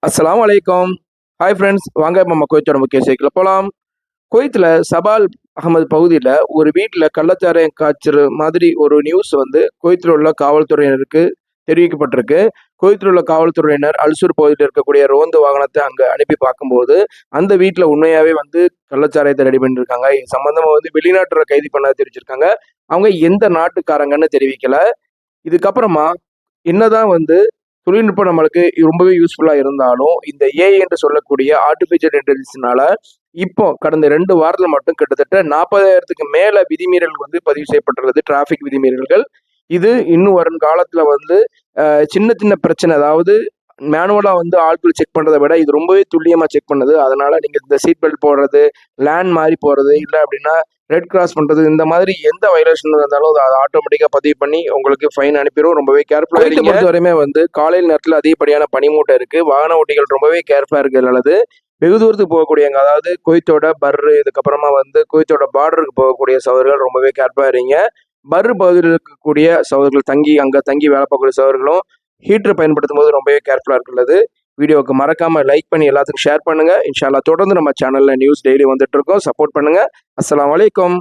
அஸ்ஸலாமு அலைக்கும். Hi friends. வாங்க நம்ம குவைத்தோட முக்கிய செய்திக்குள்ள போலாம். குவைத்தில சபால் அகமது பகுதியில ஒரு வீட்ல கள்ளச்சாராயம் காய்ச்சற மாதிரி ஒரு நியூஸ் வந்து குவைத்தில உள்ள காவல்துறையினருக்கு தெரிவிக்கப்பட்டிருக்கு. குவைத்தில உள்ள காவல்துறையினர் அல்சூர் பகுதியில இருக்கக்கூடிய ரோந்து வாகனத்த அங்க அனுப்பி பார்க்கும்போது, அந்த வீட்ல உண்மையாவே வந்து கள்ளச்சாராயத்த ரெடி பண்ணியிருக்காங்க. இது சம்பந்தமா வந்து வெளிநாட்டவர கைது பண்ணதா தெரிவிச்சிருக்காங்க. அவங்க எந்த நாட்டுக்காரங்கன்னு தெரிவிக்கல. இதுக்கப்புறமா என்னதான் வந்து தொழில்நுட்பம் நம்மளுக்கு ரொம்பவே யூஸ்ஃபுல்லா இருந்தாலும், இந்த ஏஐ என்று சொல்லக்கூடிய ஆர்டிஃபிஷியல் இன்டெலிஜென்ஸ்னால, இப்போ கடந்த 2 வாரத்துல மட்டும் கிட்டத்தட்ட 40,000க்கு மேல விதிமீறல் வந்து பதிவு செய்யப்பட்டுள்ளது. டிராஃபிக் விதிமீறல்கள். இது இன்னும் வரும் காலத்துல வந்து சின்ன சின்ன பிரச்சனை, அதாவது மேனுவலா வந்து ஆட்கள் செக் பண்றத விட, இது ரொம்பவே துல்லியமா செக் பண்ணுது. அதனால நீங்க இந்த சீட் பெல்ட் போடுறது, லேன் மாறி போறது, இல்ல அப்படின்னா ரெட் கிராஸ் பண்றது, இந்த மாதிரி எந்த வயலேஷன் இருந்தாலும் அத ஆட்டோமேட்டிக்கா பதிவு பண்ணி உங்களுக்கு ஃபைன் அனுப்பிரும். ரொம்பவே கேர்ஃபுல்லா இருங்க. குவைத்த பொறுத்தவரையுமே வந்து காலையில நேரத்துல அதிகப்படியான பனிமூட்டம் இருக்கு. வாகன ஓட்டிகள் ரொம்பவே கேர்ஃபுல்லா இருக்கிறது நல்லது. வெகு தூரத்துக்கு போகக்கூடியவங்க, அதாவது குவைத்தோட பர்ரு, இதுக்கப்புறமா வந்து குவைத்தோட பார்டருக்கு போகக்கூடிய சகோதரர்கள் ரொம்பவே கேர்ஃபுல்லா இருங்க. பர்ரு பகுதியில் இருக்கக்கூடிய சகோதரர்கள் அங்க தங்கி வேலை பார்க்கக்கூடிய சகோதரர்களும் ஹீட்டர் பயன்படுத்தும்போது ரொம்பவே கேர்ஃபுல்லா இருக்கிறது. வீடியோவுக்கு மறக்காம லைக் பண்ணி எல்லாத்துக்கும் ஷேர் பண்ணுங்க. இன்ஷா அல்லாஹ் தொடர்ந்து நம்ம சேனல்ல நியூஸ் டெய்லி வந்துட்டு இருக்கோம். சப்போர்ட் பண்ணுங்க. அஸ்ஸலாமு அலைக்கும்.